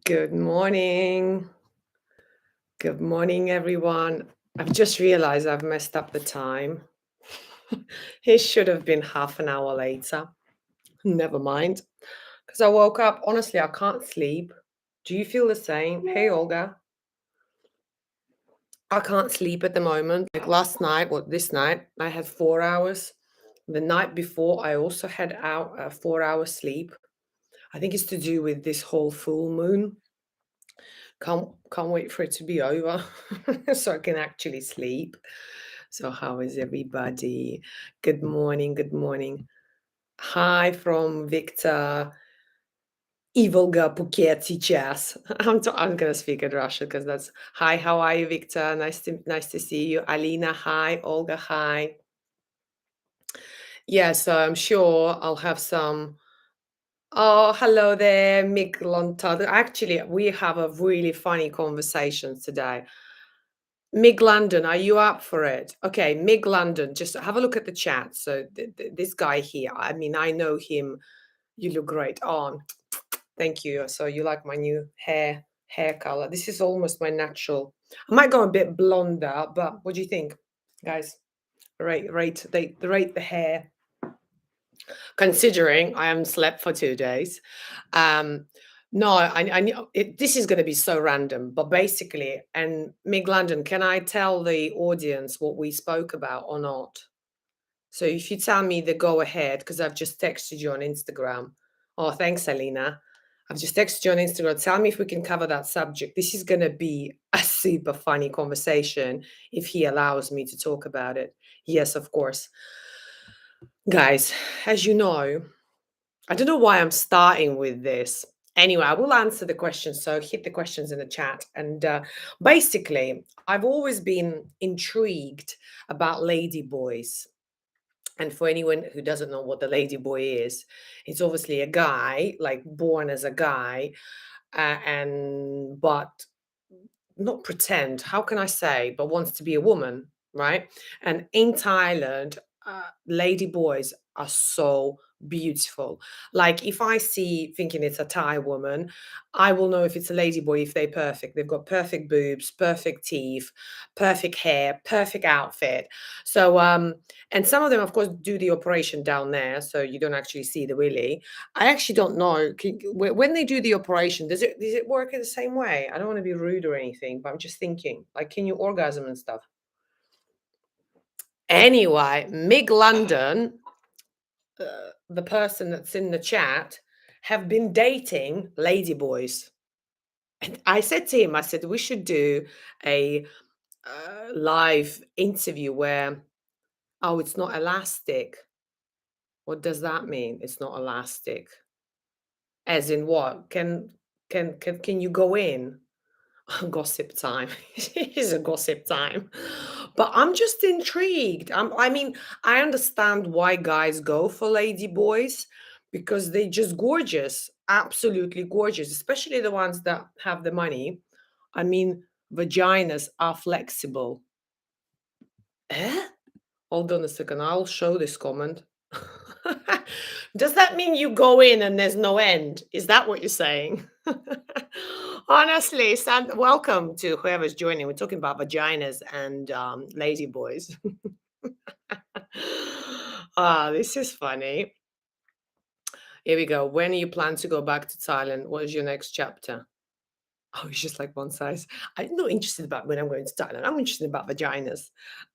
Good morning. Good morning, everyone. I've just realized I've messed up the time. It should have been half an hour later. Never mind. Because I woke up, honestly, I can't sleep. Do you feel the same? Hey, Olga. I can't sleep at the moment. Like last night, or this night, I had 4 hours. The night before, I also had 4 hours sleep. I think it's to do with this whole full moon. Can't wait for it to be over so I can actually sleep. So how is everybody? Good morning, good morning. Hi from Victor. Ivolga Phuket сейчас. I'm gonna speak in Russian because that's hi, how are you, Victor? Nice to see you. Alina, hi, Olga, hi. Yeah, so I'm sure I'll have some. Oh, hello there, Mick Lontado. Actually, we have a really funny conversation today. Mig London, are you up for it? Okay, Mig London, just have a look at the chat. So this guy here, I mean, I know him. You look great. Oh, thank you. So you like my new hair color? This is almost my natural. I might go a bit blonder, but what do you think, guys? Rate the hair. Considering I haven't slept for 2 days, um, no, I knew this is going to be so random, but basically, and Mig London, can I tell the audience what we spoke about or not? So if you tell me the go ahead, because I've just texted you on Instagram. Oh, thanks, Alina. I've just texted you on Instagram. Tell me if we can cover that subject. This is going to be a super funny conversation if he allows me to talk about it. Yes, of course. Guys, as you know, I don't know why I'm starting with this. Anyway, I will answer the questions. So hit the questions in the chat. And basically, I've always been intrigued about lady boys. And for anyone who doesn't know what the lady boy is, it's obviously a guy, like born as a guy, and but not pretend. How can I say? But wants to be a woman, right? And in Thailand, lady boys are so beautiful. Like if I see thinking it's a Thai woman, I will know if it's a lady boy if they're perfect. They've got perfect boobs, perfect teeth, perfect hair, perfect outfit. So and some of them of course do the operation down there, so you don't actually see the willy. I actually don't know. When they do the operation, does it work in the same way? I don't want to be rude or anything, but I'm just thinking, like, can you orgasm and stuff? Anyway, Mig London, the person that's in the chat, have been dating ladyboys. And I said to him, I said, we should do a live interview where, oh, it's not elastic. What does that mean? It's not elastic. As in what? Can you go in? Gossip time. It is a gossip time. But I'm just intrigued. I mean, I understand why guys go for lady boys because they're just gorgeous, absolutely gorgeous, especially the ones that have the money. I mean, vaginas are flexible. Eh? Hold on a second. I'll show this comment. Does that mean you go in and there's no end? Is that what you're saying? Honestly, welcome to whoever's joining. We're talking about vaginas and lazy boys. This is funny. Here we go. When are you plan to go back to Thailand? What is your next chapter? Oh, it's just like one size. I'm not interested about when I'm going to Thailand. I'm interested about vaginas.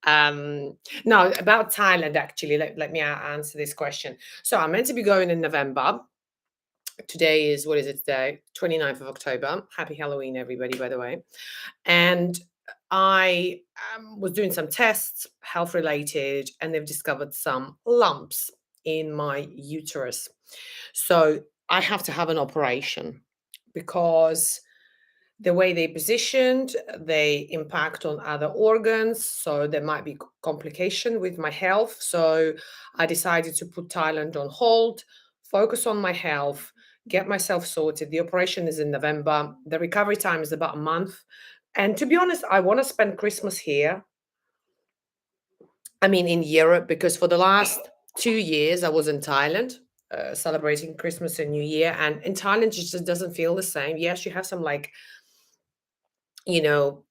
No, about Thailand, actually. Let me answer this question. So I'm meant to be going in November. Today is, what is it today? 29th of October. Happy Halloween, everybody, by the way. And I was doing some tests, health related, and they've discovered some lumps in my uterus. So I have to have an operation because the way they positioned, they impact on other organs. So there might be complication with my health. So I decided to put Thailand on hold, focus on my health, get myself sorted. The operation is in November. The recovery time is about a month. And to be honest, I want to spend Christmas here. I mean, in Europe, because for the last 2 years I was in Thailand. celebrating Christmas and New Year, and in Thailand it just doesn't feel the same. Yes, you have some like, you know,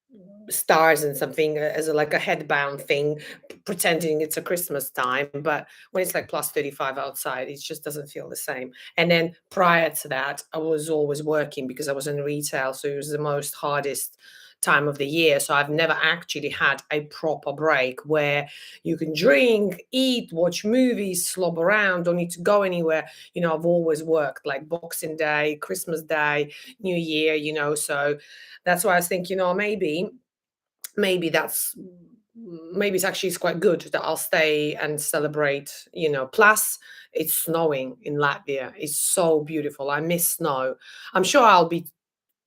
stars and something as a, like a headband thing, pretending it's a Christmas time. But when it's like plus 35 outside, it just doesn't feel the same. And then prior to that, I was always working because I was in retail. So it was the most hardest time of the year. So I've never actually had a proper break where you can drink, eat, watch movies, slob around, don't need to go anywhere. I've always worked like Boxing Day, Christmas Day, New Year, so that's why I think, maybe that's maybe it's actually quite good that I'll stay and celebrate, plus it's snowing in Latvia. It's so beautiful. I miss snow. I'm sure I'll be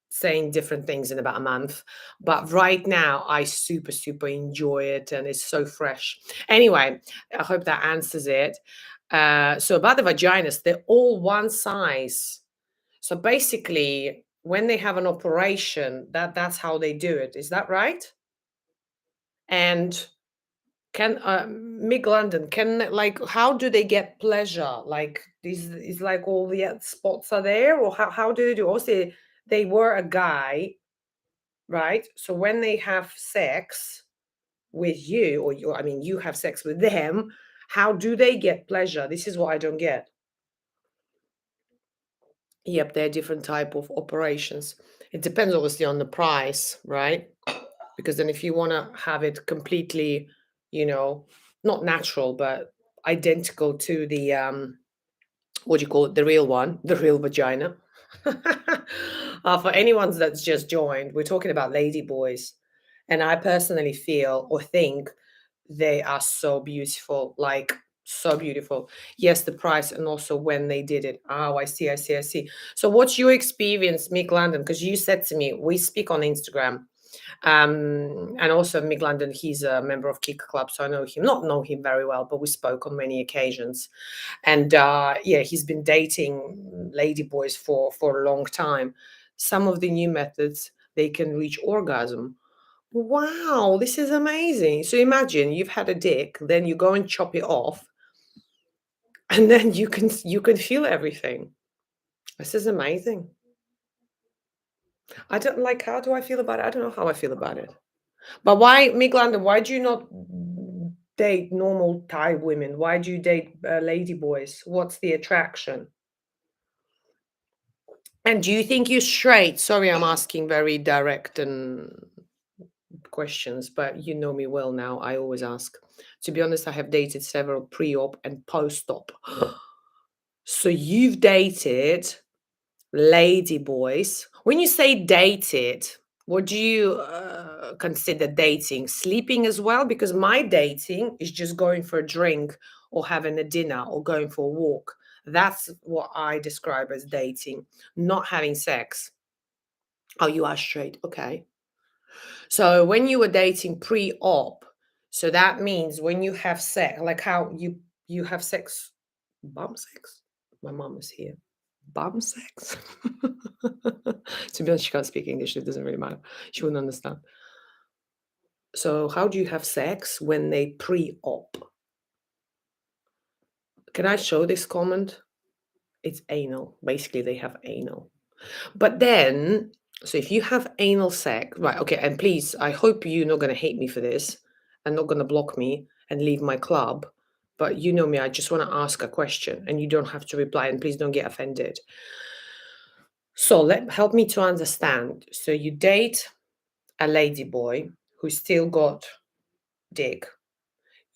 saying different things in about a month, but right now I super super enjoy it and it's so fresh. Anyway, I hope that answers it. So about the vaginas, they're all one size. So basically when they have an operation, that's how they do it. Is that right? And can Mick London, can like how do they get pleasure? Like is like all the spots are there, or how do they do? Also, they were a guy, right? So when they have sex with you, or you, I mean, you have sex with them, how do they get pleasure? This is what I don't get. Yep, they're different type of operations. It depends obviously on the price, right? Because then if you want to have it completely, you know, not natural, but identical to the what do you call it, the real one, the real vagina. For anyone that's just joined, we're talking about lady boys, and I personally feel or think they are so beautiful, like so beautiful. Yes, the price and also when they did it. Oh, I see. So what's your experience, Mick London? Because you said to me, we speak on Instagram. And also Mick London, he's a member of KICACLUB, so I know him, not know him very well, but we spoke on many occasions. And yeah, he's been dating lady boys for a long time. Some of the new methods, they can reach orgasm. Wow, this is amazing. So imagine you've had a dick, then you go and chop it off, and then you can feel everything. This is amazing. I don't like, how do I feel about it? I don't know how I feel about it. But why, Miglanda, why do you not date normal Thai women? Why do you date lady boys? What's the attraction? And do you think you're straight? Sorry, I'm asking very direct and questions, but you know me well now. I always ask. To be honest, I have dated several pre-op and post-op. So you've dated lady boys. When you say dated, what do you consider dating? Sleeping as well? Because my dating is just going for a drink or having a dinner or going for a walk. That's what I describe as dating, not having sex. Oh, you are straight. Okay. So when you were dating pre-op, so that means when you have sex, like how you have sex, bum sex. My mom is here. Bum sex. To be honest, she can't speak English. It doesn't really matter. She wouldn't understand. So how do you have sex when they pre-op? Can I show this comment? It's anal. Basically, they have anal. But then, so if you have anal sex, right? Okay, and please, I hope you're not going to hate me for this and not going to block me and leave my club. But you know me, I just want to ask a question and you don't have to reply, and please don't get offended. So help me to understand. So you date a lady boy who still got dick.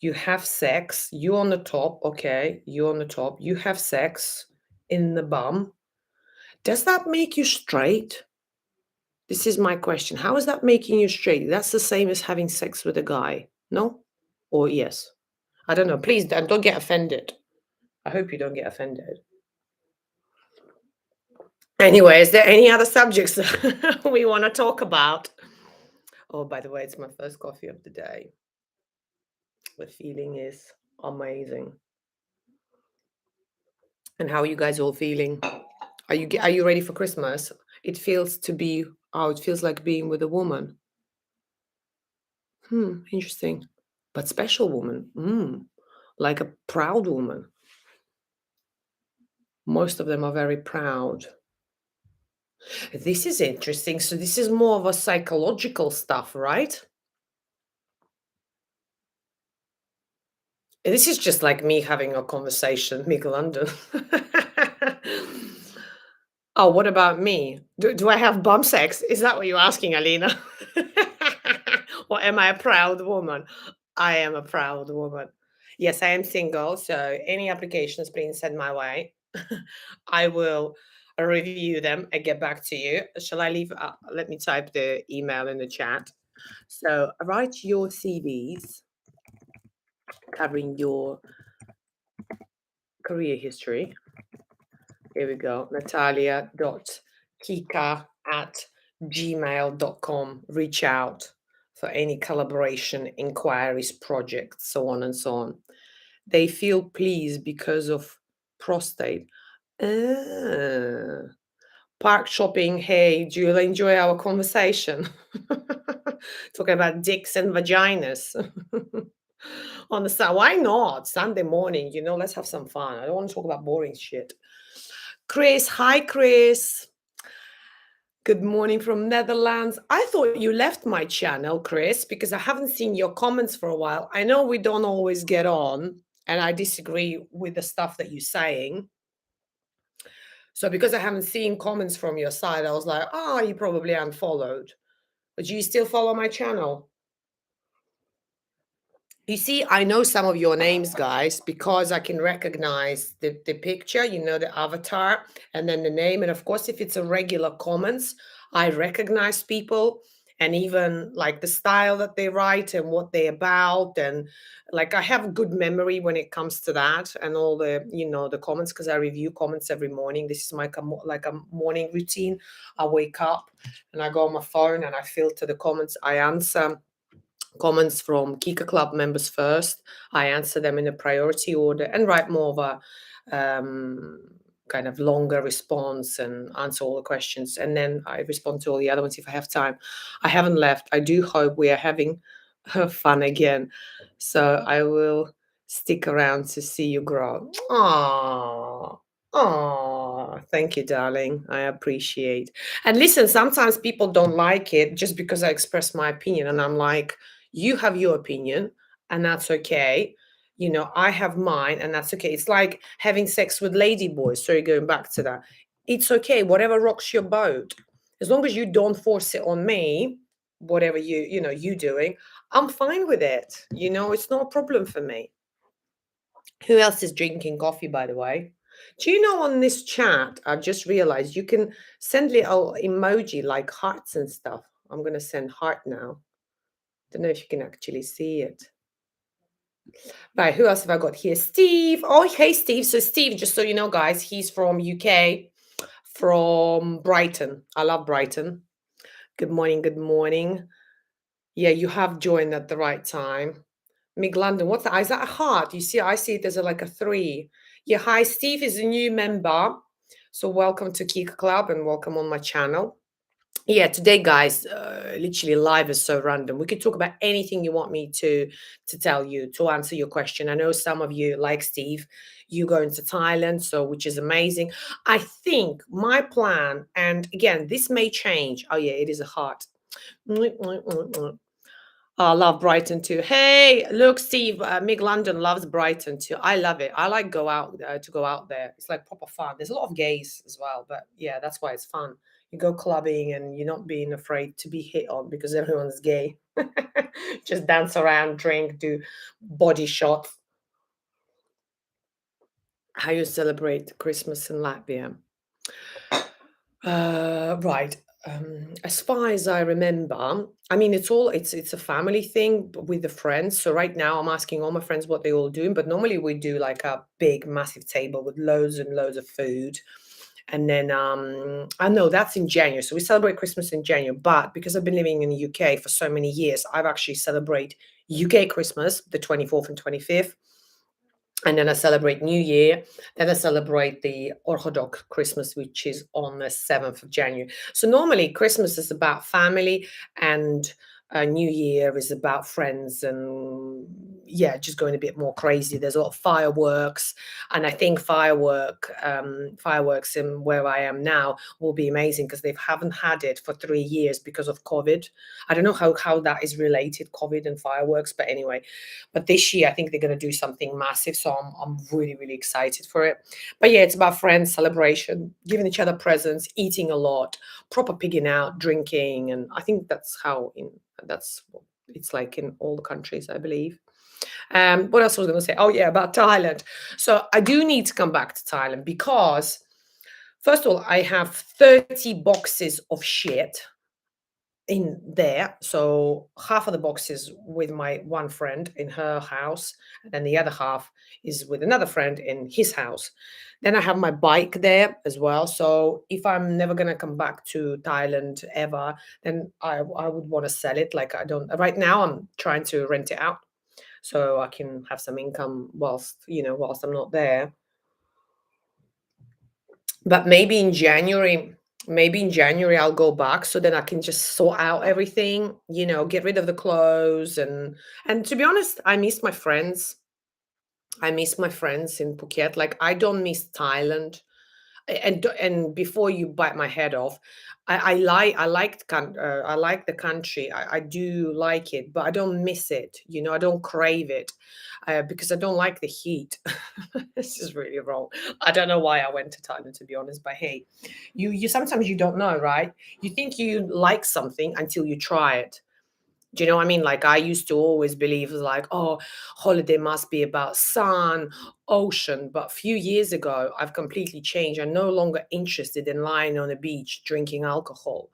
You have sex, you on the top, okay, you on the top, you have sex in the bum. Does that make you straight? This is my question. How is that making you straight? That's the same as having sex with a guy, no? Or yes? I don't know. Please don't get offended. I hope you don't get offended. Anyway, is there any other subjects we want to talk about? Oh, by the way, it's my first coffee of the day. The feeling is amazing. And how are you guys all feeling? Are you ready for Christmas? It feels to be, oh, it feels like being with a woman. Interesting. But special woman. Like a proud woman. Most of them are very proud. This is interesting. So this is more of a psychological stuff, right? This is just like me having a conversation, Mick London. Oh, what about me? Do I have bum sex? Is that what you're asking, Alina? Or am I a proud woman? I am a proud woman. Yes, I am single. So any applications, please send my way. I will review them and get back to you. Shall I leave? Let me type the email in the chat. So write your CVs covering your career history. Here we go. Natalia.kica@gmail.com. Reach out for any collaboration, inquiries, projects, so on and so on. They feel pleased because of prostate. Ah. Park shopping. Hey, do you enjoy our conversation? Talking about dicks and vaginas. On the side. Why not? Sunday morning, let's have some fun. I don't want to talk about boring shit. Chris, hi Chris. Good morning from Netherlands. I thought you left my channel, Chris, because I haven't seen your comments for a while. I know we don't always get on, and I disagree with the stuff that you're saying. So because I haven't seen comments from your side, I was like, oh, you probably unfollowed. But you still follow my channel? You see, I know some of your names, guys, because I can recognize the picture, the avatar, and then the name. And of course, if it's a regular comments, I recognize people and even like the style that they write and what they're about. And like I have good memory when it comes to that and all the comments because I review comments every morning. This is like a morning routine. I wake up and I go on my phone and I filter the comments. I answer comments from KICACLUB members first. I answer them in a priority order and write more of a kind of longer response and answer all the questions. And then I respond to all the other ones if I have time. I haven't left. I do hope we are having fun again. So I will stick around to see you grow. Aww. Oh, thank you, darling. I appreciate. And listen, sometimes people don't like it just because I express my opinion, and I'm like, you have your opinion, and that's okay. I have mine, and that's okay. It's like having sex with lady boys. Sorry, going back to that. It's okay, whatever rocks your boat. As long as you don't force it on me, whatever you doing, I'm fine with it. It's not a problem for me. Who else is drinking coffee, by the way? Do you know on this chat, I've just realized you can send little emoji like hearts and stuff. I'm going to send heart now. Don't know if you can actually see it. Right, who else have I got here? Steve. Oh, hey, Steve. So Steve, just so you know, guys, he's from UK, from Brighton. I love Brighton. Good morning, good morning. Yeah, you have joined at the right time. Mig London, what's that? Is that a heart? You see, I see it as like a 3. Yeah, hi, Steve is a new member. So welcome to Kica Club and welcome on my channel. Yeah, today, guys, literally live is so random. We could talk about anything you want me to tell you, to answer your question. I know some of you, like Steve, you go into Thailand, so which is amazing. I think my plan, and again, this may change. Oh yeah, it is a heart. I love Brighton too. Hey, look, Steve, Mig London loves Brighton too. I love it. I like to go out there. It's like proper fun. There's a lot of gays as well, but yeah, that's why it's fun. You go clubbing and you're not being afraid to be hit on because everyone's gay. Just dance around, drink, do body shots. How you celebrate Christmas in Latvia? Right. As far as I remember, I mean, it's a family thing with the friends. So right now, I'm asking all my friends what they all doing. But normally, we do like a big, massive table with loads and loads of food. And then I know that's in January. So we celebrate Christmas in January. But because I've been living in the UK for so many years, I've actually celebrate UK Christmas, the 24th and 25th. And then I celebrate New Year. Then I celebrate the Orthodox Christmas, which is on the 7th of January. So normally Christmas is about family and New Year is about friends and yeah, just going a bit more crazy. There's a lot of fireworks, and I think fireworks in where I am now will be amazing because they haven't had it for 3 years because of COVID. I don't know how that is related, COVID and fireworks, but anyway. But this year, I think they're going to do something massive, so I'm really really excited for it. But yeah, it's about friends, celebration, giving each other presents, eating a lot, proper pigging out, drinking, and I think that's what it's like in all the countries, I believe. What else was I going to say? Oh yeah, about Thailand. So I do need to come back to Thailand because, first of all, I have 30 boxes of shit in there. So half of the box is with my one friend in her house, and then the other half is with another friend in his house. Then I have my bike there as well. So if I'm never gonna come back to Thailand ever, then I would want to sell it. Like I don't right now I'm trying to rent it out so I can have some income whilst I'm not there. But maybe in January I'll go back so then I can just sort out everything, get rid of the clothes and to be honest, I miss my friends. I miss my friends in Phuket. Like I don't miss Thailand. And before you bite my head off, I like the country. I do like it, but I don't miss it. I don't crave it because I don't like the heat. This is really wrong. I don't know why I went to Thailand to be honest, but hey, you sometimes you don't know, right? You think you like something until you try it. Do you know what I mean? Like I used to always believe like, oh, holiday must be about sun, ocean. But a few years ago, I've completely changed. I'm no longer interested in lying on a beach drinking alcohol.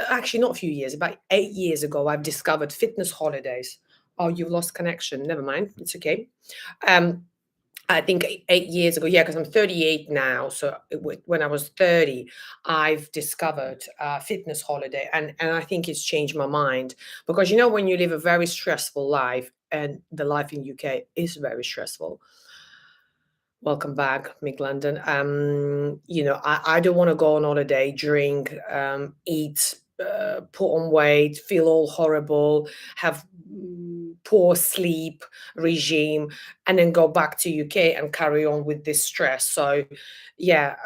Actually, not a few years, about 8 years ago, I've discovered fitness holidays. Oh, you've lost connection. Never mind. It's okay. Um, I think 8 years ago, yeah, because I'm 38 now. So when I was 30, I've discovered fitness holiday, and I think it's changed my mind because when you live a very stressful life, and the life in UK is very stressful. Welcome back, Mick London. I don't want to go on holiday, drink, eat, put on weight, feel all horrible, have poor sleep regime, and then go back to UK and carry on with this stress. So, yeah,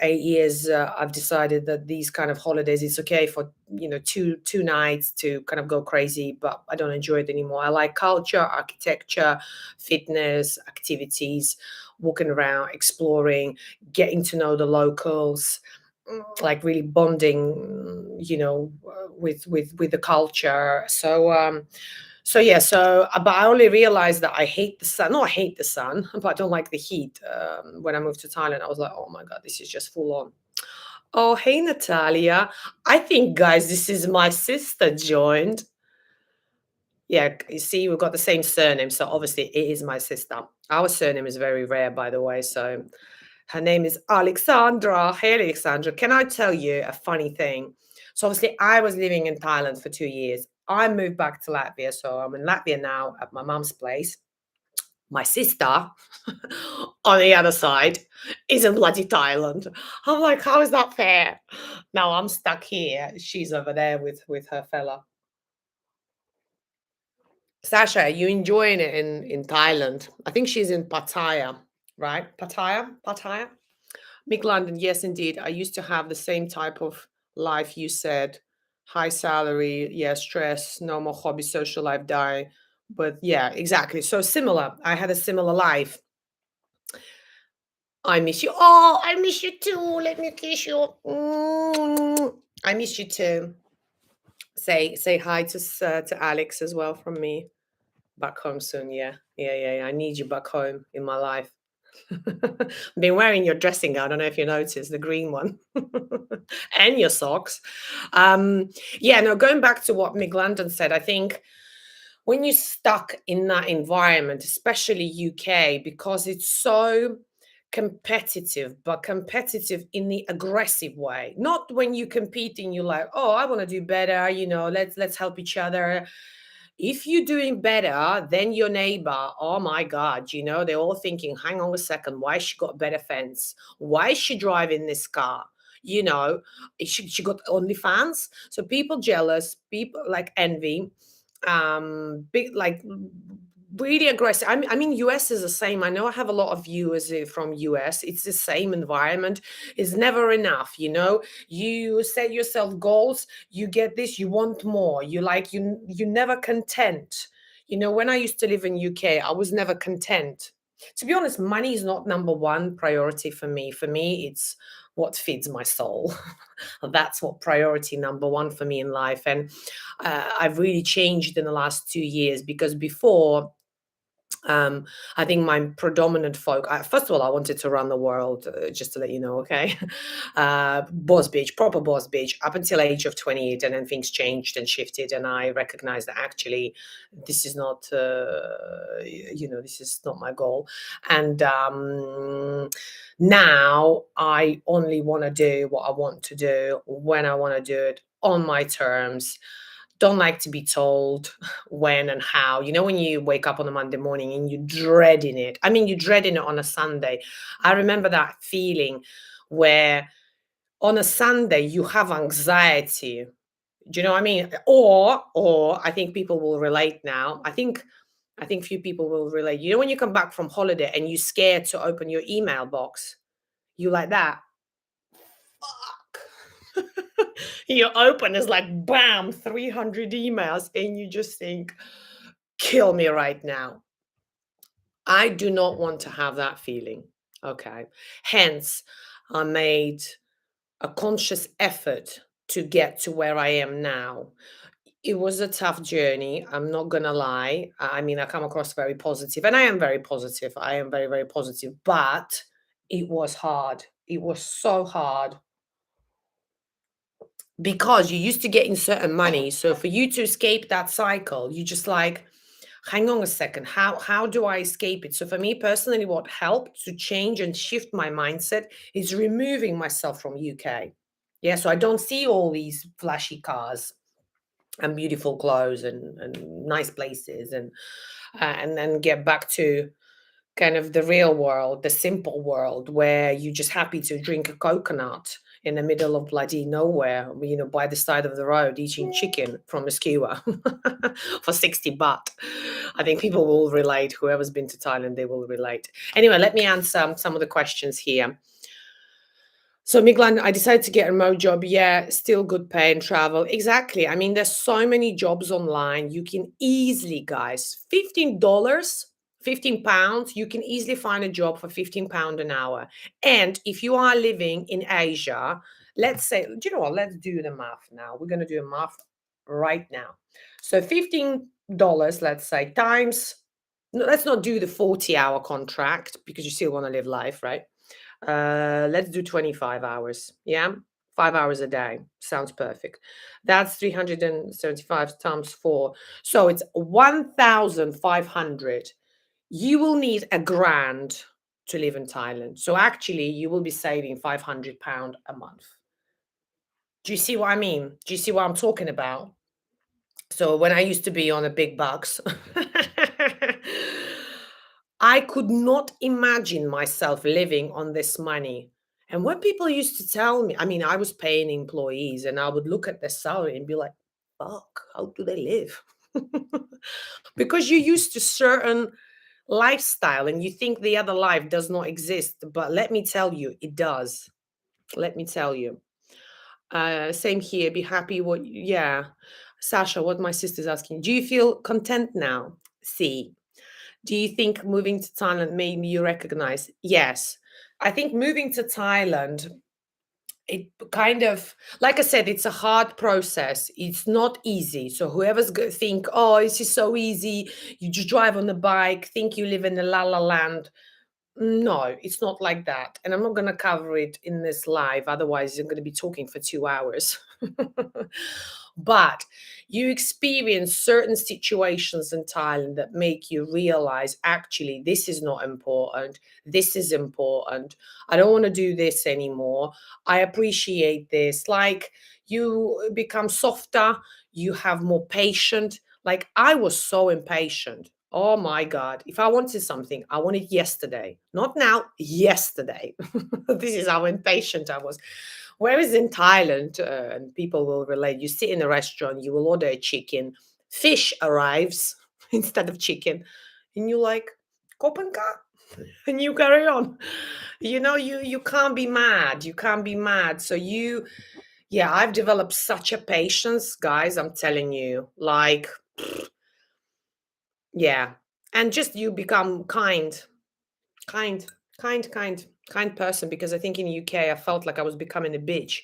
8 years. I've decided that these kind of holidays, it's okay for two nights to kind of go crazy, but I don't enjoy it anymore. I like culture, architecture, fitness, activities, walking around, exploring, getting to know the locals, like really bonding, with the culture. So yeah, but I only realized that I hate the sun. No, I hate the sun, but I don't like the heat. When I moved to Thailand, I was like, oh my god, this is just full on. Oh, hey Natalia. I think guys, this is my sister joined. Yeah, you see, we've got the same surname, so obviously it is my sister. Our surname is very rare, by the way. So her name is Alexandra. Hey, Alexandra, can I tell you a funny thing? So obviously, I was living in Thailand for 2 years. I moved back to Latvia, so I'm in Latvia now at my mum's place. My sister, on the other side, is in bloody Thailand. I'm like, how is that fair? Now I'm stuck here. She's over there with her fella. Sasha, are you enjoying it in Thailand? I think she's in Pattaya, right? Pattaya. Mick London, yes, indeed. I used to have the same type of life you said. High salary, yeah, stress, no more hobby, social life, die. But yeah, exactly. So similar. I had a similar life. I miss you. Oh, I miss you too. Let me kiss you. I miss you too. Say hi to Alex as well from me. Back home soon, yeah. Yeah. I need you back home in my life. I've been wearing your dressing gown. I don't know if you noticed the green one and your socks. Yeah, no, going back to what Mick London said, I think when you're stuck in that environment, especially UK, because it's so competitive, but competitive in the aggressive way. Not when you compete and you're like, oh, I want to do better, let's help each other. If you're doing better than your neighbor, oh my God, they're all thinking, hang on a second, why she got a better fence? Why is she driving this car? you know, she got OnlyFans. So people jealous, people like envy, big like really aggressive. I mean, US is the same. I know I have a lot of viewers from US. It's the same environment. It's never enough, you know. You set yourself goals, you get this, you want more. You never content. You know, when I used to live in UK, I was never content. To be honest, money is not number one priority for me. For me, it's what feeds my soul. That's what priority number one for me in life. And I've really changed in the last 2 years, because before, um, I think my predominant first of all, I wanted to run the world, just to let you know, okay? Boss bitch, proper boss bitch, up until age of 28, and then things changed and shifted, and I recognized that actually this is not, this is not my goal. And now I only want to do what I want to do when I want to do it on my terms. Don't like to be told when and how. You know, when you wake up on a Monday morning and you're dreading it. I mean, you're dreading it on a Sunday. I remember that feeling where on a Sunday you have anxiety. Do you know what I mean? Or I think people will relate now. I think few people will relate. You know, when you come back from holiday and you're scared to open your email box, you like that. Fuck. You open, it's like bam, 300 emails, and you just think, kill me right now. I do not want to have that feeling. Okay. Hence, I made a conscious effort to get to where I am now. It was a tough journey. I'm not going to lie. I mean, I come across very positive, and I am very positive. I am very, very positive, but it was hard. It was so hard, because you used to getting certain money. So for you to escape that cycle, you just like, hang on a second, how do I escape it? So for me personally, what helped to change and shift my mindset is removing myself from UK. Yeah, so I don't see all these flashy cars and beautiful clothes and nice places, and then get back to kind of the real world, the simple world, where you're just happy to drink a coconut in the middle of bloody nowhere, by the side of the road, eating chicken from a skewer for 60 baht. I think people will relate. Whoever's been to Thailand, they will relate. Anyway, let me answer some of the questions here. So, Miglan, I decided to get a remote job. Yeah, still good pay and travel. Exactly. I mean, there's so many jobs online. You can easily, guys, $15, £15, you can easily find a job for £15 an hour. And if you are living in Asia, let's say, do you know what? Let's do the math now. We're going to do a math right now. So $15, let's say, times, no, let's not do the 40-hour contract, because you still want to live life, right? Let's do 25 hours. Yeah. 5 hours a day. Sounds perfect. That's 375 times 4. So it's 1,500. You will need a grand to live in Thailand. So actually, you will be saving £500 a month. Do you see what I mean? Do you see what I'm talking about? So when I used to be on a big bucks, I could not imagine myself living on this money. And when people used to tell me, I mean, I was paying employees, and I would look at their salary and be like, fuck, how do they live? Because you're used to certain lifestyle and you think the other life does not exist. But let me tell you, it does. Let me tell you. Same here. Be happy. Yeah. Sasha, what my sister's asking. Do you feel content now? See. Do you think moving to Thailand made you recognize? Yes. I think moving to Thailand, it kind of, like I said, it's a hard process. It's not easy. So whoever's going to think, oh, this is so easy, you just drive on the bike, think you live in the la la land. No, it's not like that. And I'm not going to cover it in this live. Otherwise, I'm going to be talking for 2 hours. But you experience certain situations in Thailand that make you realize, actually, this is not important. This is important. I don't want to do this anymore. I appreciate this. Like, you become softer, you have more patience. Like, I was so impatient. Oh my God. If I wanted something, I wanted yesterday. Not now, yesterday. This is how impatient I was. Whereas in Thailand, and people will relate, you sit in a restaurant, you will order a chicken, fish arrives instead of chicken, and you like, kopenka, and you carry on. You can't be mad. You can't be mad. So yeah, I've developed such a patience, guys. I'm telling you, like, yeah, and just you become kind, kind person. Because I think in the UK, I felt like I was becoming a bitch,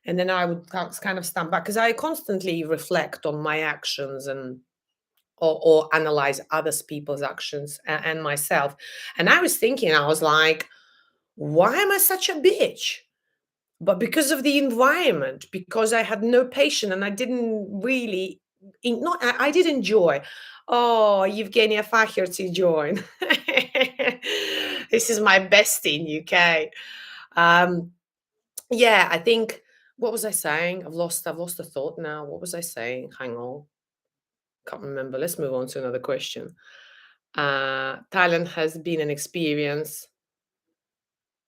and then I would kind of stand back because I constantly reflect on my actions and or analyze others people's actions and myself. And I was thinking, I was like, why am I such a bitch? But because of the environment, because I had no patience and I didn't really, not, I did enjoy. Oh, 𝐘𝐸𝐸𝐸 join. This is my bestie in UK. Um, yeah, I think, what was I saying? I've lost the thought now. What was I saying? Hang on. Can't remember. Let's move on to another question. Thailand has been an experience.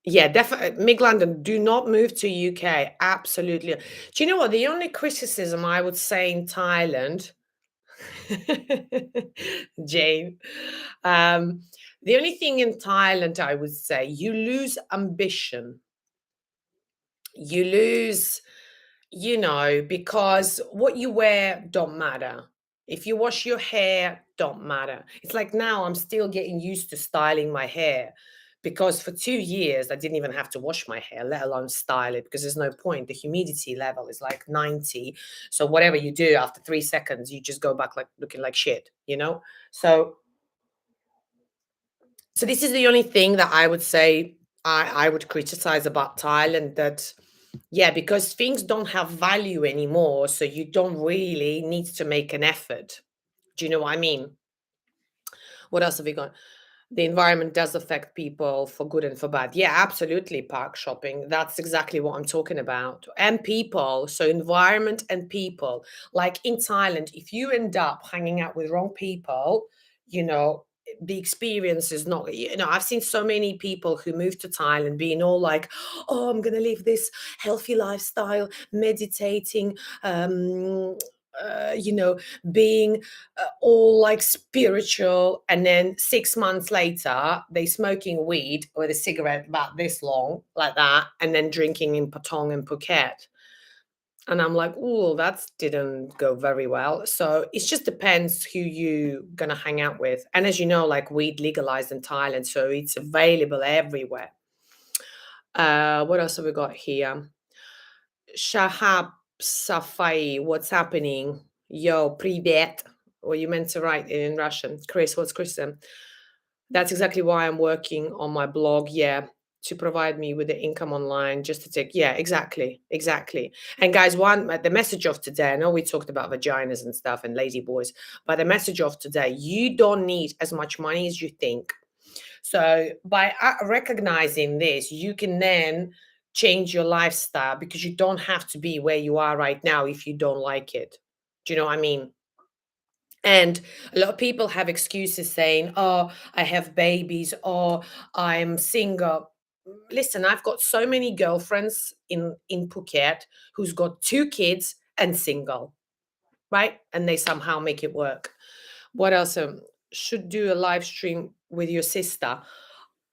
Yeah, definitely. Mig London, do not move to UK. Absolutely. Do you know what? The only criticism I would say in Thailand, Jane, um, the only thing in Thailand I would say, you lose ambition. You lose, because what you wear don't matter. If you wash your hair, don't matter. It's like now I'm still getting used to styling my hair because for 2 years I didn't even have to wash my hair, let alone style it, because there's no point. The humidity level is like 90. So whatever you do after 3 seconds, you just go back like looking like shit. So so this is the only thing that I would say I would criticize about Thailand, that yeah, because things don't have value anymore, so you don't really need to make an effort. Do you know what I mean? What else have we got? The environment does affect people for good and for bad. Yeah, absolutely. Park shopping. That's exactly what I'm talking about. And people. So, environment and people. Like in Thailand, if you end up hanging out with wrong people, you know, the experience is not, I've seen so many people who move to Thailand being all like, oh, I'm going to live this healthy lifestyle, meditating, being all like spiritual, and then 6 months later they smoking weed with a cigarette about this long like that, and then drinking in Patong and Phuket. And I'm like, oh, that didn't go very well. So it just depends who you gonna hang out with. And as you know, like, weed legalized in Thailand, so it's available everywhere. What else have we got here? Shahab Safai, what's happening? Yo, привет. Or you meant to write it in Russian. Chris, what's Chris then? That's exactly why I'm working on my blog. Yeah, to provide me with the income online, just to take. Yeah, exactly, exactly. And guys, the message of today. I know we talked about vaginas and stuff and lazy boys, but the message of today: you don't need as much money as you think. So by recognizing this, you can then change your lifestyle, because you don't have to be where you are right now if you don't like it. Do you know what I mean? And a lot of people have excuses saying, oh, I have babies, or I'm single. Listen, I've got so many girlfriends in Phuket who's got 2 kids and single, right? And they somehow make it work. What else? Should do a live stream with your sister.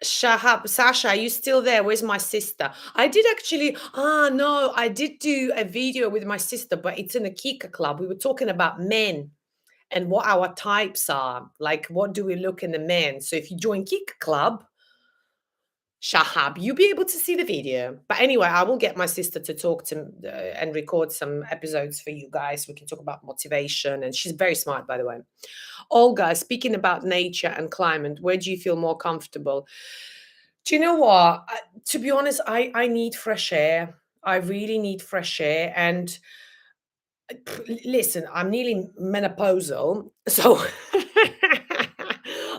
Shahab, Sasha, are you still there? Where's my sister? I did actually. Ah, no, I did do a video with my sister, but it's in a Kica club. We were talking about men and what our types are. Like, what do we look in the men? So if you join Kica club, Shahab, you'll be able to see the video. But anyway, I will get my sister to talk to and record some episodes for you guys. We can talk about motivation, and she's very smart, by the way. Olga, speaking about nature and climate, where do you feel more comfortable? Do you know what? To be honest, I need fresh air. I really need fresh air. And listen, I'm nearly menopausal, so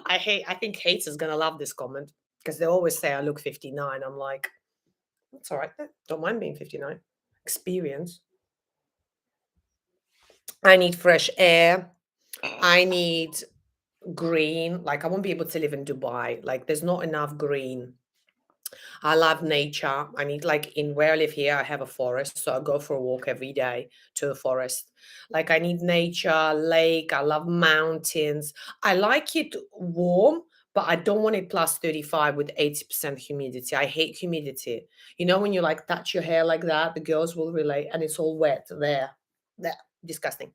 I think haters gonna love this comment, because they always say I look 59. I'm like, that's all right. Don't mind being 59. Experience. I need fresh air. I need green. Like, I won't be able to live in Dubai. Like, there's not enough green. I love nature. I need like in where I live here, I have a forest, so I go for a walk every day to the forest. Like I need nature, lake. I love mountains. I like it warm, but I don't want it plus 35 with 80% humidity. I hate humidity. You know when you like touch your hair like that, the girls will relate, and it's all wet there. There. Disgusting.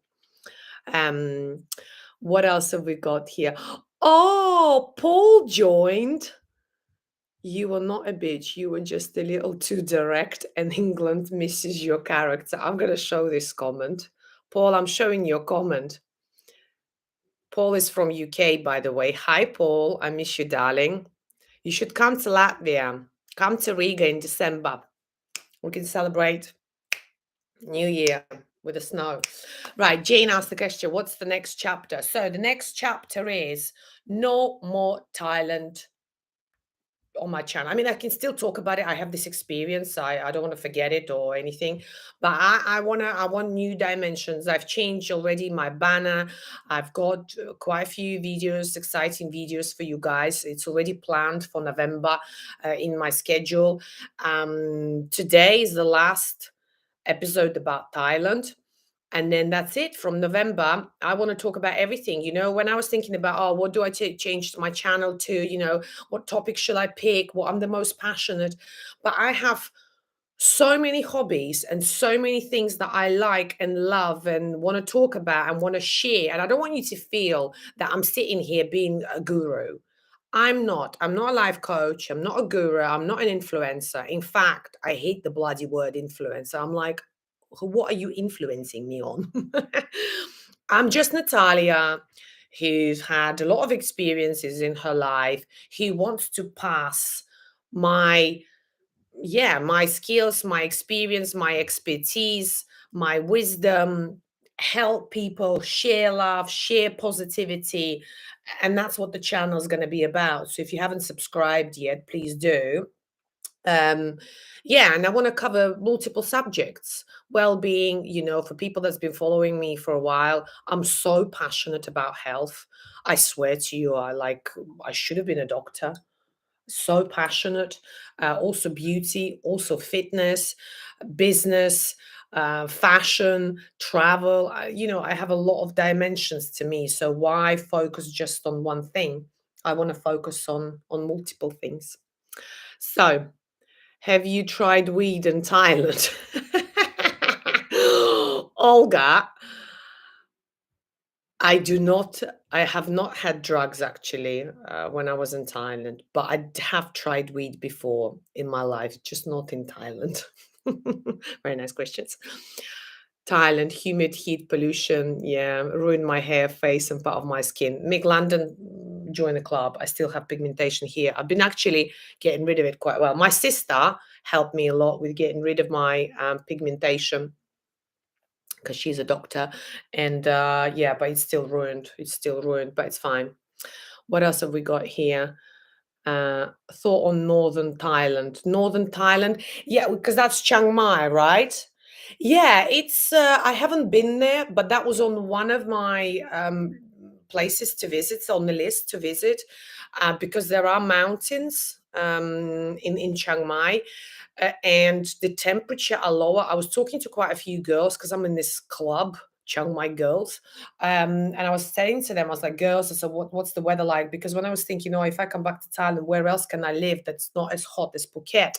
Um, what else have we got here? Oh, Paul joined. You were not a bitch. You were just a little too direct, and England misses your character. I'm going to show this comment. Paul, I'm showing your comment. Paul is from UK, by the way. Hi, Paul. I miss you, darling. You should come to Latvia. Come to Riga in December. We can celebrate New Year with the snow. Right. Jane asked the question, what's the next chapter? So the next chapter is no more Thailand on my channel. I mean, I can still talk about it. I have this experience. I don't want to forget it or anything. But I want new dimensions. I've changed already my banner. I've got quite a few videos, exciting videos for you guys. It's already planned for November in my schedule. Today is the last episode about Thailand. And then that's it. From November, I want to talk about everything. You know, when I was thinking about, oh, what do I change my channel to? You know, what topic should I pick? What I'm the most passionate. But I have so many hobbies and so many things that I like and love and want to talk about and want to share. And I don't want you to feel that I'm sitting here being a guru. I'm not. I'm not a life coach. I'm not a guru. I'm not an influencer. In fact, I hate the bloody word influencer. I'm like, what are you influencing me on? I'm just Natalia, who's had a lot of experiences in her life, who wants to pass my my skills, my experience, my expertise, my wisdom, help people, share love, share positivity. And that's what the channel is going to be about. So if you haven't subscribed yet, please do. um and I want to cover multiple subjects. Well-being, for people that's been following me for a while, I'm so passionate about health. I swear to you, I should have been a doctor. So passionate. Also beauty, also fitness, business, fashion, travel. I have a lot of dimensions to me. So why focus just on one thing? I want to focus on multiple things. So, have you tried weed in Thailand? Olga, I do not. I have not had drugs actually when I was in Thailand, but I have tried weed before in my life, just not in Thailand. Very nice questions. Thailand, humid heat pollution, yeah, ruined my hair, face, and part of my skin. Make London, join the club. I still have pigmentation here. I've been actually getting rid of it quite well. My sister helped me a lot with getting rid of my pigmentation because she's a doctor. And but it's still ruined. It's still ruined, but it's fine. What else have we got here? Thought on northern Thailand. Northern Thailand, yeah, because that's Chiang Mai, right? Yeah, it's. I haven't been there, but that was on one of my places to visit. It's on the list to visit because there are mountains in Chiang Mai, and the temperature are lower. I was talking to quite a few girls because I'm in this club, Chiang Mai girls, and I was saying to them, I was like, girls, I said, what's the weather like? Because when I was thinking, if I come back to Thailand, where else can I live that's not as hot as Phuket?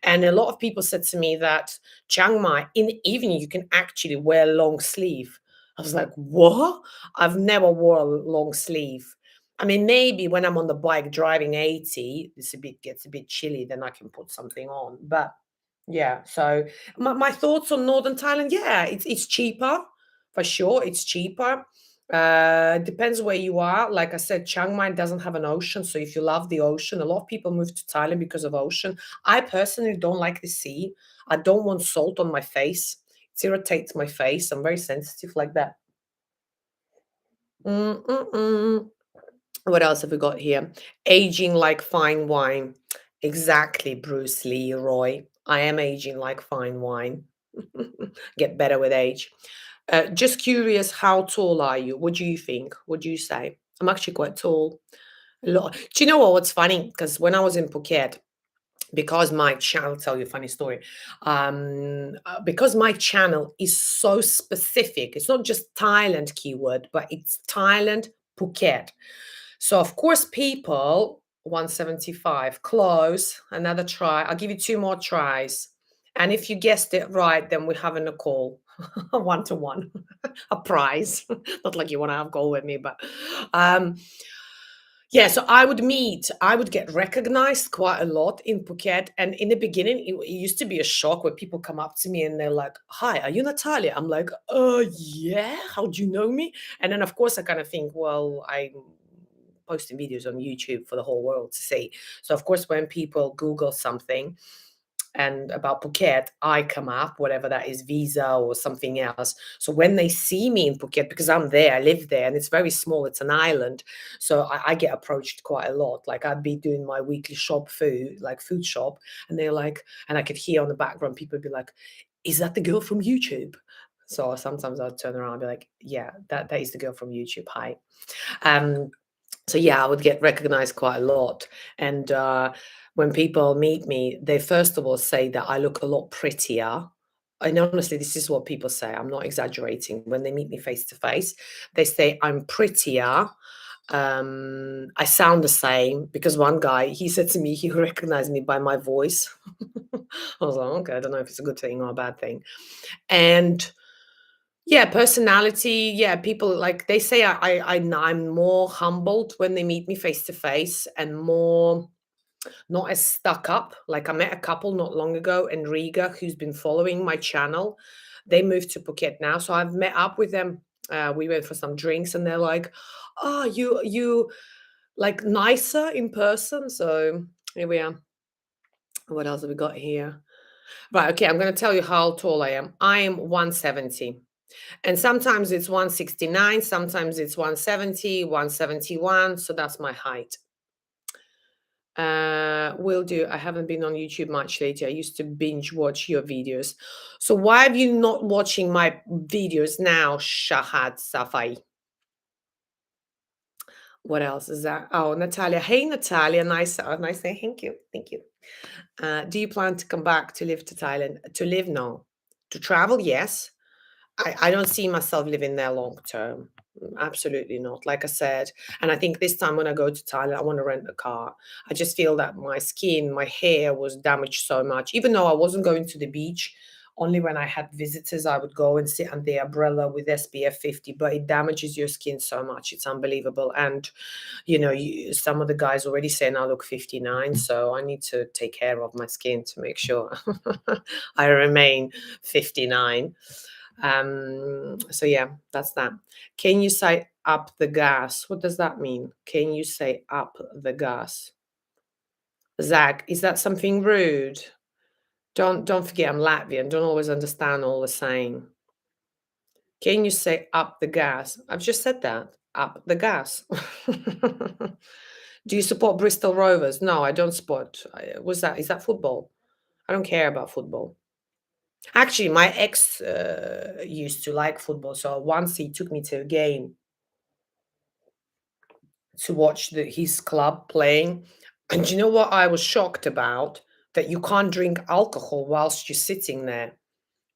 And a lot of people said to me that Chiang Mai, in the evening, you can actually wear long sleeve. I was like, what? I've never wore a long sleeve. I mean, maybe when I'm on the bike driving 80, gets a bit chilly, then I can put something on. But yeah, so my thoughts on Northern Thailand, yeah, it's cheaper for sure. It's cheaper. Depends where you are. Like I said, Chiang Mai doesn't have an ocean. So if you love the ocean, a lot of people move to Thailand because of ocean. I personally don't like the sea. I don't want salt on my face. It irritates my face. I'm very sensitive like that. Mm-mm-mm. What else have we got here? Aging like fine wine. Exactly, Bruce Leroy. I am aging like fine wine. Get better with age. Just curious, how tall are you? What do you think? What do you say? I'm actually quite tall. A lot. Do you know what's funny? Because when I was in Phuket, because my channel, I'll tell you a funny story. Because my channel is so specific, it's not just Thailand keyword, but it's Thailand Phuket. So of course, people 175 close, another try. I'll give you two more tries, and if you guessed it right, then we're having a call, one to one, a prize. Not like you want to have a call with me, but um, yeah, so I would get recognized quite a lot in Phuket. And in the beginning, it used to be a shock where people come up to me and they're like, "Hi, are you Natalia?" I'm like, yeah, how do you know me? And then, of course, I kind of think, well, I'm posting videos on YouTube for the whole world to see. So, of course, when people Google something, and about Phuket, I come up, whatever that is, visa or something else. So when they see me in Phuket, because I'm there, I live there, and it's very small, it's an island. So I get approached quite a lot. Like I'd be doing my weekly shop food, like food shop, and they're like, and I could hear on the background people be like, "Is that the girl from YouTube?" So sometimes I'd turn around and be like, "Yeah, that is the girl from YouTube. Hi." Um, so yeah, I would get recognized quite a lot. And when people meet me, they first of all say that I look a lot prettier. And honestly, this is what people say. I'm not exaggerating. When they meet me face to face, they say I'm prettier. I sound the same because one guy, he said to me, he recognized me by my voice. I was like, okay, I don't know if it's a good thing or a bad thing. And yeah, personality. Yeah, people like they say I'm more humbled when they meet me face to face and more not as stuck up. Like I met a couple not long ago in Riga who's been following my channel. They moved to Phuket now, so I've met up with them. We went for some drinks, and they're like, "Oh, you like nicer in person." So here we are. What else have we got here? Right. Okay, I'm going to tell you how tall I am. I am 170. And sometimes it's 169, sometimes it's 170, 171. So that's my height. Will do. I haven't been on YouTube much lately. I used to binge watch your videos. So why are you not watching my videos now, Shahad Safai? What else is that? Oh, Natalia. Hey, Natalia. Nice, nice name. Thank you. Thank you. Do you plan to come back to live to Thailand? To live, no. To travel, yes. I don't see myself living there long term. Absolutely not. Like I said, and I think this time when I go to Thailand, I want to rent a car. I just feel that my skin, my hair was damaged so much. Even though I wasn't going to the beach, only when I had visitors, I would go and sit under the umbrella with SPF 50, but it damages your skin so much. It's unbelievable. And, some of the guys already saying I look 59. So I need to take care of my skin to make sure I remain 59. So yeah, that's that. Can you say up the gas? What does that mean? Can you say up the gas? Zach, is that something rude? Don't forget I'm Latvian. Don't always understand all the saying. Can you say up the gas? I've just said that. Up the gas. Do you support Bristol Rovers? No, I don't support. Is that football? I don't care about football. Actually, my ex used to like football, so once he took me to a game to watch his club playing. And you know what I was shocked about? That you can't drink alcohol whilst you're sitting there.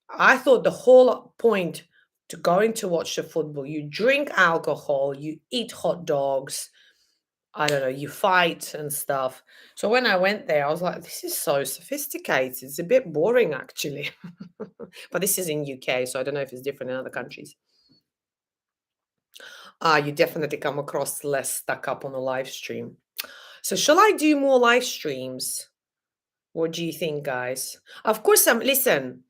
I thought the whole point to going to watch the football, you drink alcohol, you eat hot dogs, I don't know, you fight and stuff. So when I went there, I was like, this is so sophisticated. It's a bit boring, actually. But this is in UK, so I don't know if it's different in other countries. You definitely come across less stuck up on a live stream. So shall I do more live streams? What do you think, guys? Of course, listen,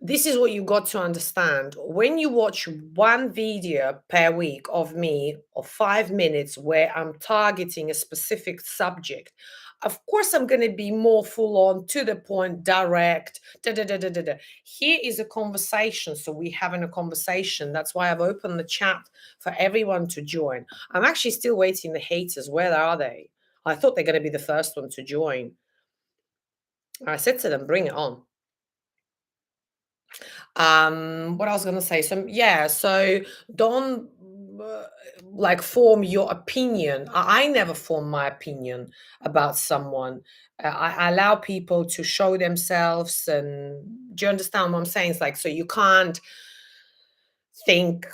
this is what you got to understand. When you watch one video per week of me of 5 minutes where I'm targeting a specific subject, of course I'm going to be more full on, to the point, direct. Da, da, da, da, da, da. Here is a conversation. So we're having a conversation. That's why I've opened the chat for everyone to join. I'm actually still waiting the haters. Where are they? I thought they're going to be the first one to join. I said to them, bring it on. What I was gonna say, so yeah, so don't uh, like form your opinion. I never form my opinion about someone. I allow people to show themselves, and do you understand what I'm saying? It's like, so you can't think,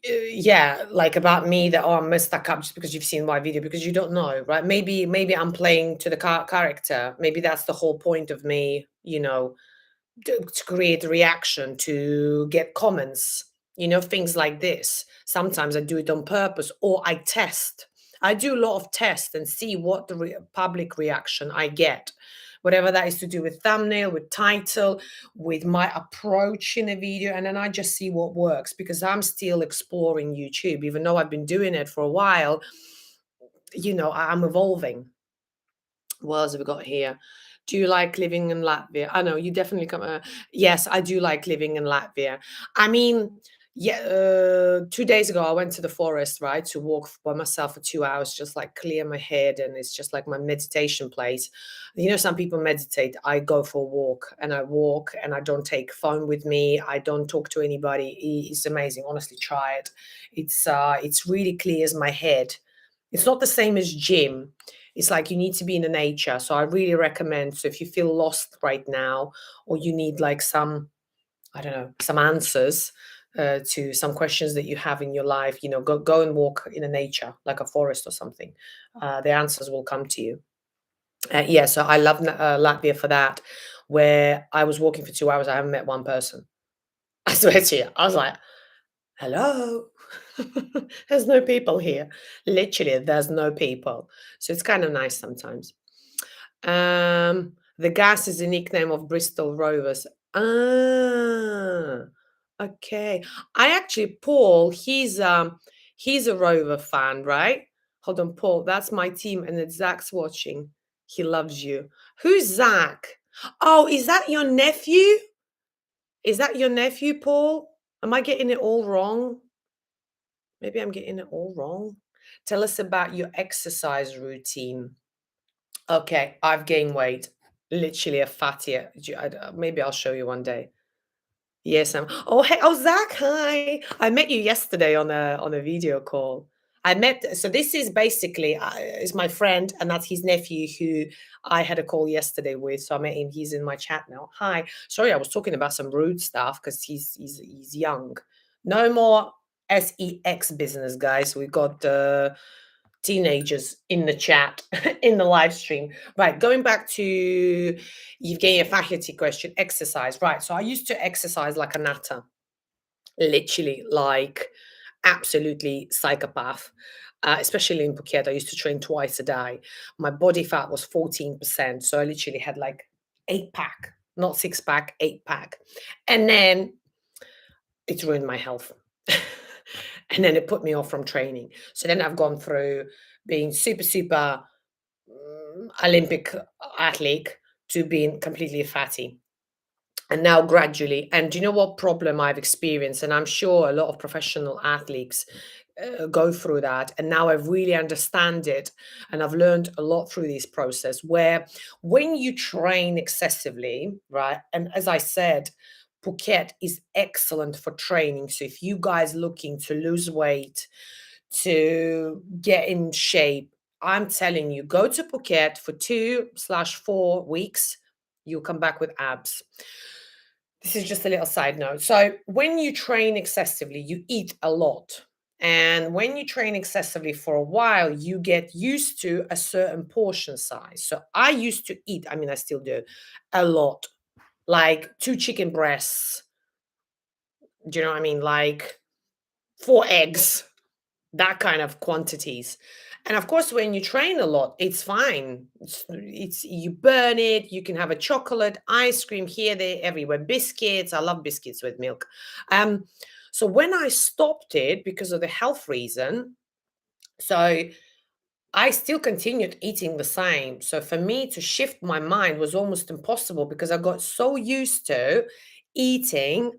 yeah, like about me that, oh, I'm stuck up just because you've seen my video, because you don't know, right? Maybe I'm playing to the character. Maybe that's the whole point of me, to create a reaction, to get comments, things like this. Sometimes I do it on purpose, or I test. I do a lot of tests and see what the public reaction I get, whatever that is to do with thumbnail, with title, with my approach in a video. And then I just see what works, because I'm still exploring YouTube. Even though I've been doing it for a while, I'm evolving. What else have we got here? Do you like living in Latvia? I know you definitely come. Yes, I do like living in Latvia. I mean, yeah. 2 days ago, I went to the forest, right, to walk by myself for 2 hours, just like clear my head, and it's just like my meditation place. Some people meditate. I go for a walk, and I walk, and I don't take phone with me. I don't talk to anybody. It's amazing. Honestly, try it. It's really clears my head. It's not the same as gym. It's like you need to be in the nature. So I really recommend. So if you feel lost right now, or you need like some, I don't know, some answers to some questions that you have in your life, go and walk in the nature, like a forest or something. The answers will come to you. Yeah, so I love Latvia for that, where I was walking for 2 hours. I haven't met one person. I swear to you. I was like, hello. There's no people here. Literally, there's no people. So it's kind of nice sometimes. The gas is a nickname of Bristol Rovers. Ah, okay. I actually, Paul, he's a Rover fan, right? Hold on, Paul. That's my team, and it's Zach's watching. He loves you. Who's Zach? Oh, is that your nephew? Is that your nephew, Paul? Am I getting it all wrong? Maybe I'm getting it all wrong. Tell us about your exercise routine. Okay, I've gained weight. Literally a fatty. Maybe I'll show you one day. Yes, I'm. Oh, hey, oh, Zach, hi. I met you yesterday on a video call. I met. So this is basically is my friend, and that's his nephew who I had a call yesterday with. So I met him. He's in my chat now. Hi. Sorry, I was talking about some rude stuff because he's young. No more sex business, guys. We got teenagers in the chat in the live stream. Right, going back to Evgenia Faculty question, exercise. Right, so I used to exercise like a natter, literally like absolutely psychopath. Especially in Phuket, I used to train twice a day. My body fat was 14%, so I literally had like 8 pack, not 6 pack, 8 pack, and then it ruined my health. And then it put me off from training. So then I've gone through being super Olympic athlete to being completely fatty. And now gradually, and do you know what problem I've experienced? And I'm sure a lot of professional athletes go through that. And now I really understand it. And I've learned a lot through this process where when you train excessively, right? And as I said, Phuket is excellent for training. So if you guys looking to lose weight, to get in shape, I'm telling you, go to Phuket for 2/4 weeks. You'll come back with abs. This is just a little side note. So when you train excessively, you eat a lot. And when you train excessively for a while, you get used to a certain portion size. So I used to eat, I mean, I still do, a lot, like 2 chicken breasts. Do you know what I mean? Like 4 eggs, that kind of quantities. And of course, when you train a lot, it's fine. It's you burn it. You can have a chocolate, ice cream here, there, everywhere. Biscuits. I love biscuits with milk. Um, so when I stopped it because of the health reason, so I still continued eating the same. So for me to shift my mind was almost impossible because I got so used to eating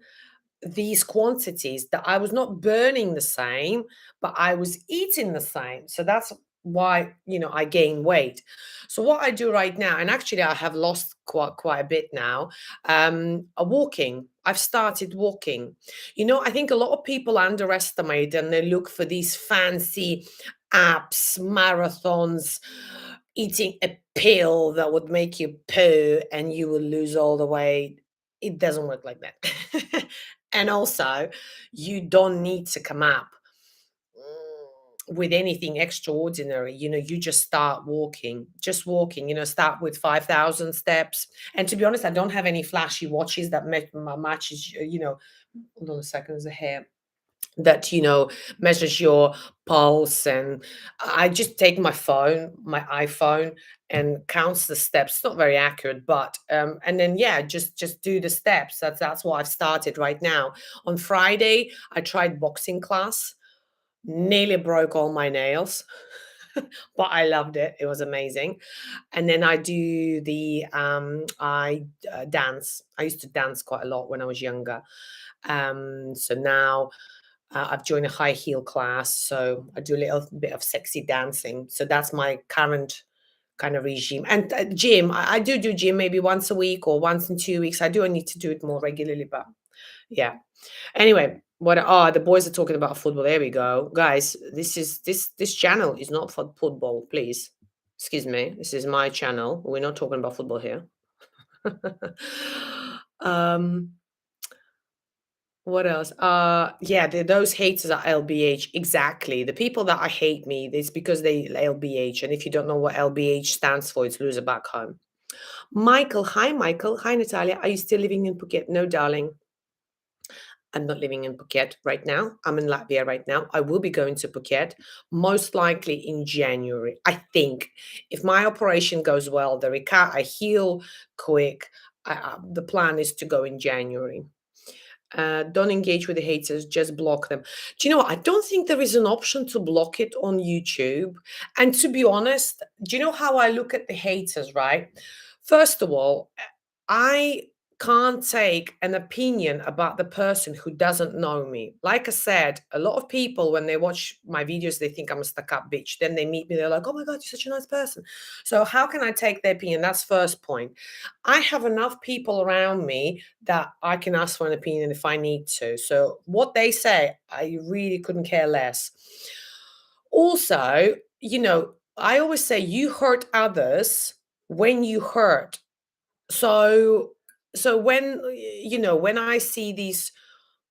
these quantities that I was not burning the same, but I was eating the same. So that's why, I gain weight. So what I do right now, and actually I have lost quite a bit now, walking. I've started walking. I think a lot of people underestimate and they look for these fancy apps, marathons, eating a pill that would make you poo and you will lose all the weight. It doesn't work like that. And also, you don't need to come up with anything extraordinary. You just start walking, start with 5,000 steps. And to be honest, I don't have any flashy watches that matches, hold on a second, there's a hair that measures your pulse. And I just take my iPhone, and counts the steps. It's not very accurate, but and then, yeah, just do the steps. That's what I've started right now. On Friday I tried boxing class, nearly broke all my nails. But I loved it. It was amazing. And then I do the I dance. I used to dance quite a lot when I was younger. So now I've joined a high heel class, so I do a little bit of sexy dancing. So that's my current kind of regime. And gym, I do gym maybe once a week or once in 2 weeks. I need to do it more regularly, but yeah. Anyway, the boys are talking about football. There we go, guys. This channel is not for football, please. Excuse me. This is my channel. We're not talking about football here. um What else? Yeah, those haters are LBH. Exactly. The people that I hate me, it's because they LBH. And if you don't know what LBH stands for, it's loser back home. Michael, hi Michael. Hi Natalia. Are you still living in Phuket? No, darling. I'm not living in Phuket right now. I'm in Latvia right now. I will be going to Phuket most likely in January. I think if my operation goes well, I heal quick. The plan is to go in January. Don't engage with the haters, just block them. Do you know what? I don't think there is an option to block it on YouTube. And to be honest, do you know how I look at the haters, right? First of all, I can't take an opinion about the person who doesn't know me. Like I said, a lot of people, when they watch my videos, they think I'm a stuck up bitch. Then they meet me, they're like, oh my God, you're such a nice person. So how can I take their opinion? That's first point. I have enough people around me that I can ask for an opinion if I need to. So what they say, I really couldn't care less. Also, I always say you hurt others when you hurt. So when I see these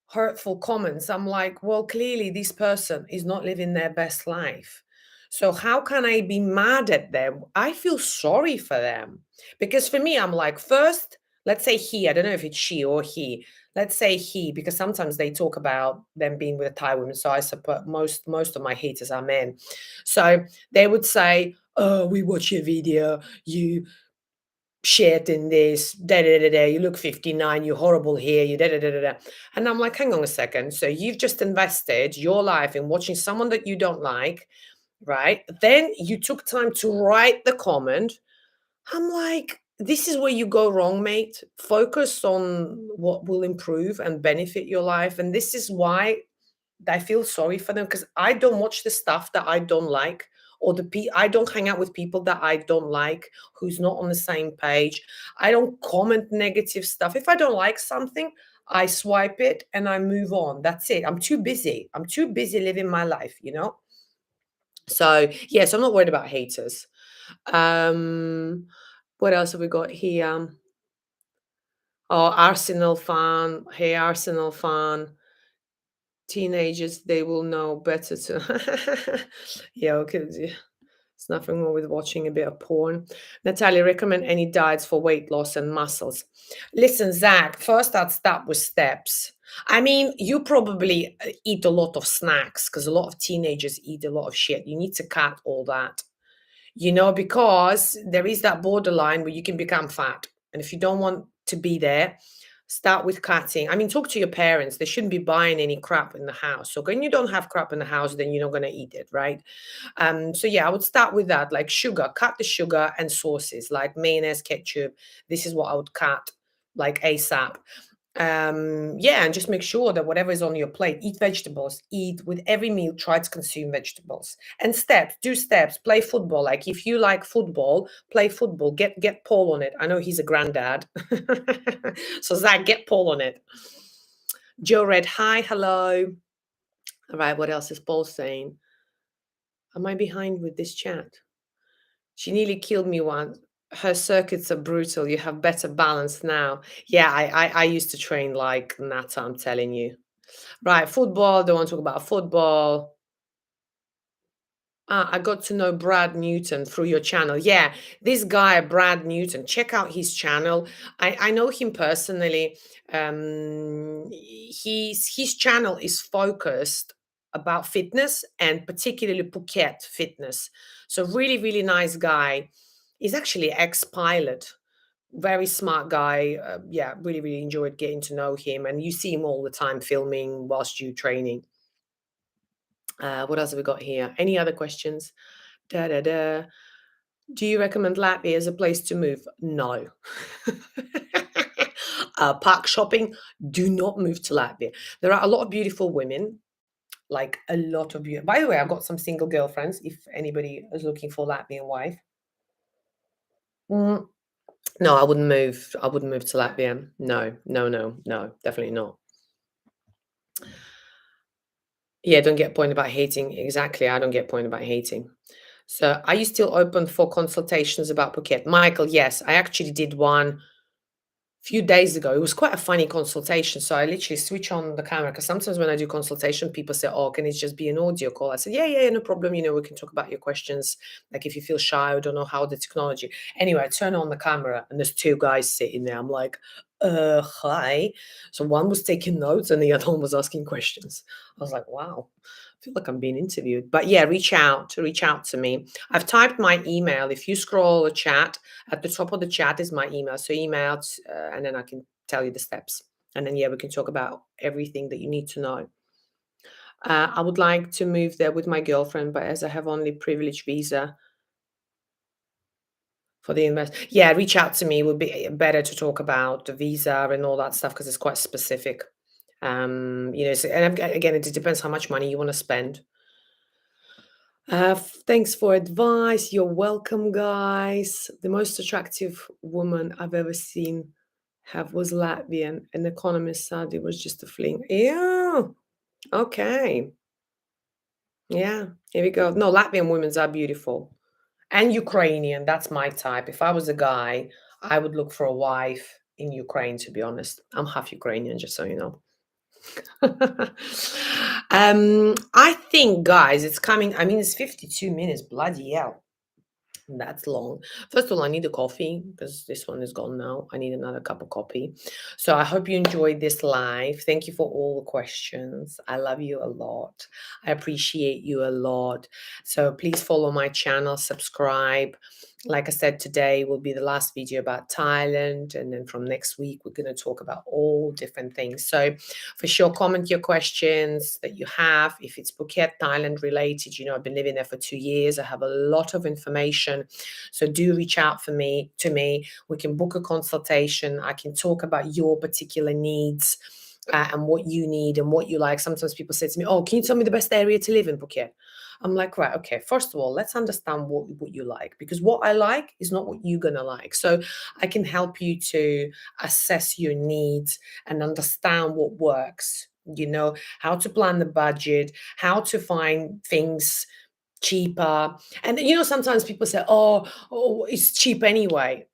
hurtful comments, I'm like, well, clearly this person is not living their best life. So how can I be mad at them? I feel sorry for them. Because for me, I'm like, first, let's say he, I don't know if it's she or he. Let's say he, because sometimes they talk about them being with a Thai woman. So I suppose most of my haters are men. So they would say, oh, we watch your video, you shit in this, da da da da. You look 59, you're horrible here, you da da da da da. And I'm like, hang on a second. So you've just invested your life in watching someone that you don't like, right? Then you took time to write the comment. I'm like, this is where you go wrong, mate. Focus on what will improve and benefit your life. And this is why I feel sorry for them, because I don't watch the stuff that I don't like, or I don't hang out with people that I don't like, who's not on the same page. I don't comment negative stuff. If I don't like something, I swipe it and I move on. That's it. I'm too busy. I'm too busy living my life. So yes, I'm not worried about haters. Um, what else have we got here? Oh, Arsenal fan. Hey, Arsenal fan. Teenagers, they will know better to yeah, okay. There's nothing wrong with watching a bit of porn. Natalia, recommend any diets for weight loss and muscles. Listen, Zach, first I'd start with steps. I mean, you probably eat a lot of snacks, because a lot of teenagers eat a lot of shit. You need to cut all that, because there is that borderline where you can become fat. And if you don't want to be there, start with cutting. I mean, talk to your parents. They shouldn't be buying any crap in the house. So when you don't have crap in the house, then you're not going to eat it, right? So yeah, I would start with that, like sugar, cut the sugar, and sauces like mayonnaise, ketchup. This is what I would cut like ASAP. Yeah, and just make sure that whatever is on your plate, eat vegetables, eat with every meal, try to consume vegetables. And steps, do steps, play football. Like if you like football, play football, get Paul on it. I know he's a granddad. So Zach, get Paul on it. Joe Red, hi, hello. All right, what else is Paul saying? Am I behind with this chat? She nearly killed me once. Her circuits are brutal. You have better balance now. Yeah, I used to train like Nata, I'm telling you. Right, football. Don't want to talk about football. I got to know Brad Newton through your channel. Yeah, this guy, Brad Newton, check out his channel. I know him personally. His channel is focused about fitness and particularly Phuket fitness. So really, really nice guy. He's actually ex-pilot. Very smart guy. Yeah, really, really enjoyed getting to know him. And you see him all the time filming whilst you training. What else have we got here? Any other questions? Da da da. Do you recommend Latvia as a place to move? No. Park shopping, do not move to Latvia. There are a lot of beautiful women, like a lot of beautiful. By the way, I've got some single girlfriends if anybody is looking for Latvian wife. Mm, no, I wouldn't move. I wouldn't move to Latvia. No, no, no, no, definitely not. Yeah, don't get point about hating. Exactly. I don't get point about hating. So are you still open for consultations about Phuket? Michael, yes, I actually did one few days ago. It was quite a funny consultation. So I literally switch on the camera because sometimes when I do consultation, people say, "Oh, can it just be an audio call?" I said, "Yeah, yeah, no problem. We can talk about your questions. Like if you feel shy or don't know how the technology." Anyway, I turn on the camera and there's two guys sitting there. I'm like, hi. So one was taking notes and the other one was asking questions. I was like, wow. I feel like I'm being interviewed. But yeah, reach out to me. I've typed my email. If you scroll the chat, at the top of the chat is my email. So email, and then I can tell you the steps. And then, yeah, we can talk about everything that you need to know. I would like to move there with my girlfriend, but as I have only privilege visa for the invest, yeah, reach out to me. It would be better to talk about the visa and all that stuff because it's quite specific. So, and again, it depends how much money you want to spend. Thanks for advice. You're welcome, guys. The most attractive woman I've ever seen have was Latvian. An economist said it was just a fling. Yeah. Okay. Yeah. Here we go. No, Latvian women are beautiful. And Ukrainian. That's my type. If I was a guy, I would look for a wife in Ukraine, to be honest. I'm half Ukrainian, just so you know. I think, guys, it's coming. I mean, it's 52 minutes. Bloody hell. That's long. First of all, I need a coffee because this one is gone now. I need another cup of coffee. So I hope you enjoyed this live. Thank you for all the questions. I love you a lot. I appreciate you a lot. So please follow my channel, subscribe. Like I said, today will be the last video about Thailand. And then from next week, we're going to talk about all different things. So for sure, comment your questions that you have. If it's Phuket, Thailand related, I've been living there for 2 years. I have a lot of information. So do reach out to me. We can book a consultation. I can talk about your particular needs and what you need and what you like. Sometimes people say to me, "Oh, can you tell me the best area to live in Phuket?" I'm like, right, okay, first of all, let's understand what you like, because what I like is not what you're going to like. So I can help you to assess your needs and understand what works, how to plan the budget, how to find things cheaper. And sometimes people say, oh, it's cheap anyway.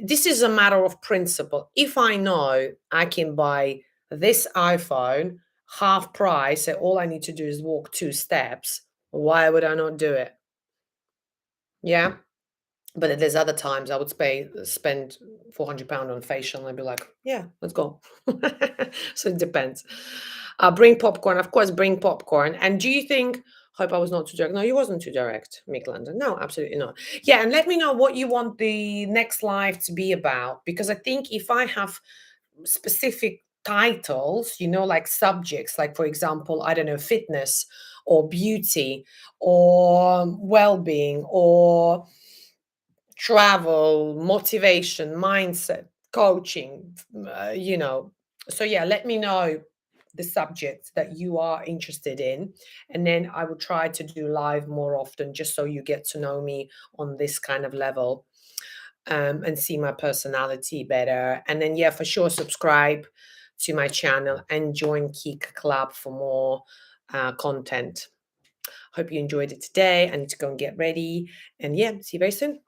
This is a matter of principle. If I know I can buy this iPhone half price and all I need to do is walk 2 steps, why would I not do it? Yeah. But there's other times I would spend £400 on facial and I'd be like, yeah, let's go. So it depends. Bring popcorn. Of course, bring popcorn. And do you think, hope I was not too direct. No, you wasn't too direct, Mick London. No, absolutely not. Yeah, and let me know what you want the next live to be about. Because I think if I have specific titles, like subjects, like for example, I don't know, fitness or beauty or well-being or travel, motivation, mindset, coaching, So yeah, let me know the subjects that you are interested in, and then I will try to do live more often, just so you get to know me on this kind of level, and see my personality better. And then yeah, for sure, subscribe to my channel and join Kica Club for more content. Hope you enjoyed it today. I need to go and get ready, and yeah, see you very soon.